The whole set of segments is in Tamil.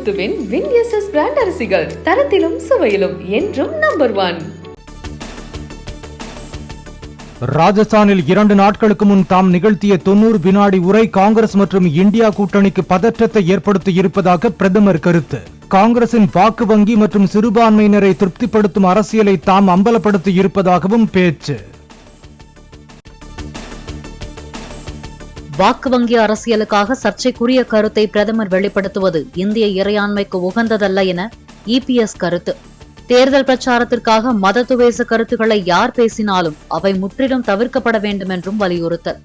முத்துவின் வின்எஸ்எஸ் பிராண்ட் அரிசிகள் தரத்திலும் சுவையிலும் என்றும் நம்பர் 1. ராஜஸ்தானில் 2 நாட்களுக்கு முன் தாம் நிகழ்த்திய 90 வினாடி உரை காங்கிரஸ் மற்றும் இந்தியா கூட்டணிக்கு பதற்றத்தை ஏற்படுத்தி இருப்பதாக பிரதமர் கருத்து. காங்கிரசின் வாக்கு வங்கி மற்றும் சிறுபான்மையினரை திருப்திப்படுத்தும் அரசியலை தாம் அம்பலப்படுத்தி இருப்பதாகவும் பேச்சு. வாக்கு வங்கி அரசியலுக்காக சர்ச்சைக்குரிய கருத்தை பிரதமர் வெளிப்படுத்துவது இந்திய இறையாண்மைக்கு உகந்ததல்ல என இபிஎஸ் கருத்து. தேர்தல் பிரச்சாரத்திற்காக மதத்துவேச கருத்துக்களை யார் பேசினாலும் அவை முற்றிலும் தவிர்க்கப்பட வேண்டும் என்றும் வலியுறுத்தல்.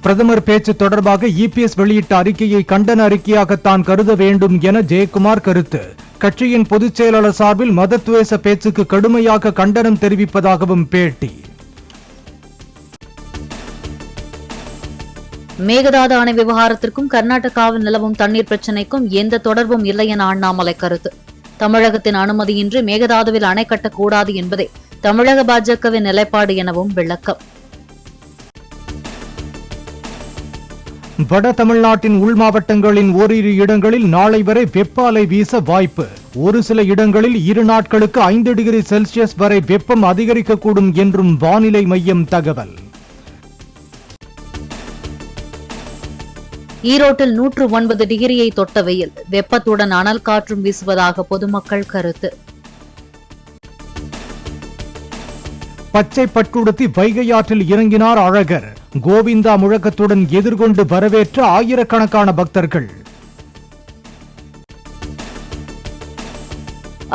பிரதமர் பேச்சு தொடர்பாக இபிஎஸ் வெளியிட்ட அறிக்கையை கண்டன அறிக்கையாக தான் கருத வேண்டும் என ஜெயக்குமார் கருத்து. கட்சியின் பொதுச் செயலாளர் சார்பில் மதத்துவேச பேச்சுக்கு கடுமையாக கண்டனம் தெரிவிப்பதாகவும் பேட்டி. மேகதாது அணை விவகாரத்திற்கும் கர்நாடகாவில் நிலவும் தண்ணீர் பிரச்சினைக்கும் எந்த தொடர்பும் இல்லை என அண்ணாமலை கருத்து. தமிழகத்தின் அனுமதியின்றி மேகதாதுவில் அணை கட்டக்கூடாது என்பதே தமிழக பாஜகவின் நிலைப்பாடு எனவும் விளக்கம். வட தமிழ்நாட்டின் உள் மாவட்டங்களின் ஓரிரு இடங்களில் நாளை வரை வெப்ப அலை வீச வாய்ப்பு. ஒரு சில இடங்களில் 2 நாட்களுக்கு 5 டிகிரி செல்சியஸ் வரை வெப்பம் அதிகரிக்கக்கூடும் என்றும் வானிலை மையம் தகவல். ஈரோட்டில் 109 டிகிரியை தொட்ட வெயில், வெப்பத்துடன் அனல் காற்றும் வீசுவதாக பொதுமக்கள் கருத்து. பச்சை பட்டுடுத்தி வைகை ஆற்றில் இறங்கினார் அழகர். கோவிந்தா முழக்கத்துடன் எதிர்கொண்டு வரவேற்ற ஆயிரக்கணக்கான பக்தர்கள்.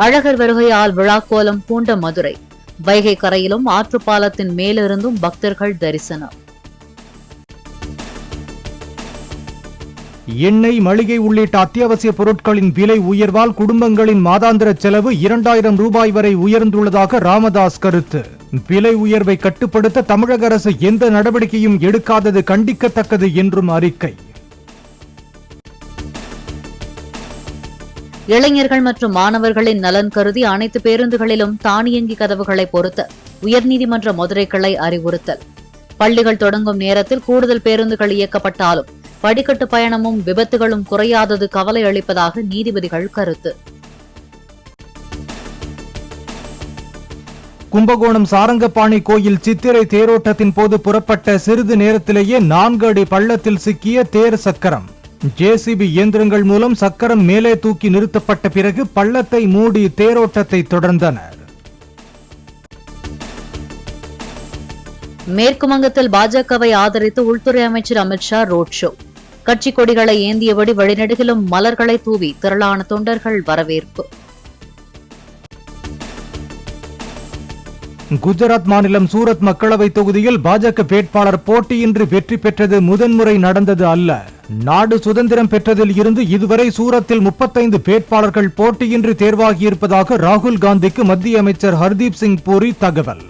அழகர் வருகையால் விழாக்கோலம் பூண்ட மதுரை. வைகை கரையிலும் ஆற்றுப்பாலத்தின் மேலிருந்தும் பக்தர்கள் தரிசனம். எண்ணெய், மளிகை உள்ளிட்ட அத்தியாவசிய பொருட்களின் விலை உயர்வால் குடும்பங்களின் மாதாந்திர செலவு 2000 ரூபாய் வரை உயர்ந்துள்ளதாக ராமதாஸ் கருத்து. விலை உயர்வை கட்டுப்படுத்த தமிழக அரசு எந்த நடவடிக்கையும் எடுக்காதது கண்டிக்கத்தக்கது என்றும் அறிக்கை. இளைஞர்கள் மற்றும் மாணவர்களின் நலன் கருதி அனைத்து பேருந்துகளிலும் தானியங்கி கதவுகளை பொருத்த உயர்நீதிமன்ற மதுரை கிளை அறிவுறுத்தல். பள்ளிகள் தொடங்கும் நேரத்தில் கூடுதல் பேருந்துகள் இயக்கப்பட்டாலும் படிக்கட்டு பயணமும் விபத்துகளும் குறையாதது கவலை அளிப்பதாக நீதிபதிகள் கருத்து. கும்பகோணம் சாரங்கபாணி கோயில் சித்திரை தேரோட்டத்தின் போது புறப்பட்ட சிறிது நேரத்திலேயே 4 அடி பள்ளத்தில் சிக்கிய தேர் சக்கரம். ஜேசிபி இயந்திரங்கள் மூலம் சக்கரம் மேலே தூக்கி நிறுத்தப்பட்ட பிறகு பள்ளத்தை மூடி தேரோட்டத்தை தொடர்ந்தனர். மேற்கு வங்கத்தில் பாஜகவை ஆதரித்து உள்துறை அமைச்சர் அமித்ஷா ரோட் ஷோ. கட்சி கொடிகளை ஏந்தியபடி வழிநெடுகிலும் மலர்களை தூவி திரளான தொண்டர்கள் வரவேற்பு. குஜராத் மாநிலம் சூரத் மக்களவை தொகுதியில் பாஜக வேட்பாளர் போட்டியின்றி வெற்றி பெற்றது முதன்முறை நடந்தது அல்ல. நாடு சுதந்திரம் பெற்றதில் இருந்து இதுவரை சூரத்தில் 35 வேட்பாளர்கள் போட்டியின்றி தேர்வாகியிருப்பதாக ராகுல் காந்திக்கு மத்திய அமைச்சர் ஹர்தீப் சிங் பூரி தகவல்.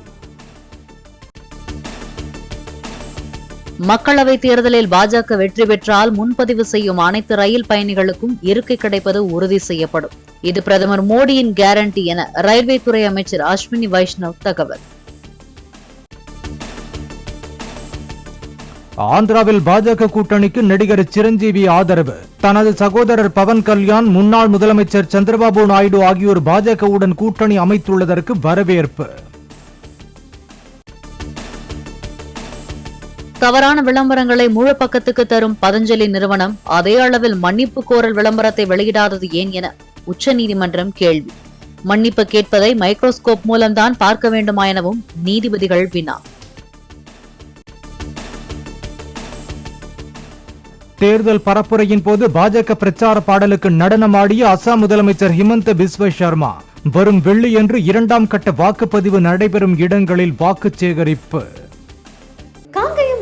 மக்களவைத் தேர்தலில் பாஜக வெற்றி பெற்றால் முன்பதிவு செய்யும் அனைத்து ரயில் பயணிகளுக்கும் இருக்கை கிடைப்பது உறுதி செய்யப்படும். இது பிரதமர் மோடியின் கேரண்டி என ரயில்வே துறை அமைச்சர் அஸ்வினி வைஷ்ணவ் தகவல். ஆந்திராவில் பாஜக கூட்டணிக்கு நடிகர் சிரஞ்சீவி ஆதரவு. தனது சகோதரர் பவன் கல்யாண், முன்னாள் முதலமைச்சர் சந்திரபாபு நாயுடு ஆகியோர் பாஜகவுடன் கூட்டணி அமைத்துள்ளதற்கு வரவேற்பு. தவறான விளம்பரங்களை முழு பக்கத்துக்கு தரும் பதஞ்சலி நிறுவனம் அதே அளவில் மன்னிப்பு கோரல் விளம்பரத்தை வெளியிடாதது ஏன் என உச்சநீதிமன்றம் கேள்வி. மன்னிப்பு கேட்பதை மைக்ரோஸ்கோப் மூலம்தான் பார்க்க வேண்டுமா எனவும் நீதிபதிகள் வினா. தேர்தல் பரப்புரையின் போது பாஜக பிரச்சார பாடலுக்கு நடனமாடிய அசாம் முதலமைச்சர் ஹிமந்த பிஸ்வ சர்மா. வரும் வெள்ளியன்று 2ஆம் கட்ட வாக்குப்பதிவு நடைபெறும் இடங்களில் வாக்கு சேகரிப்பு.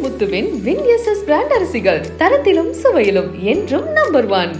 முத்துவின் வின்எஸ்எஸ் பிராண்ட் அரிசிகள் தரத்திலும் சுவையிலும் என்றும் நம்பர் 1.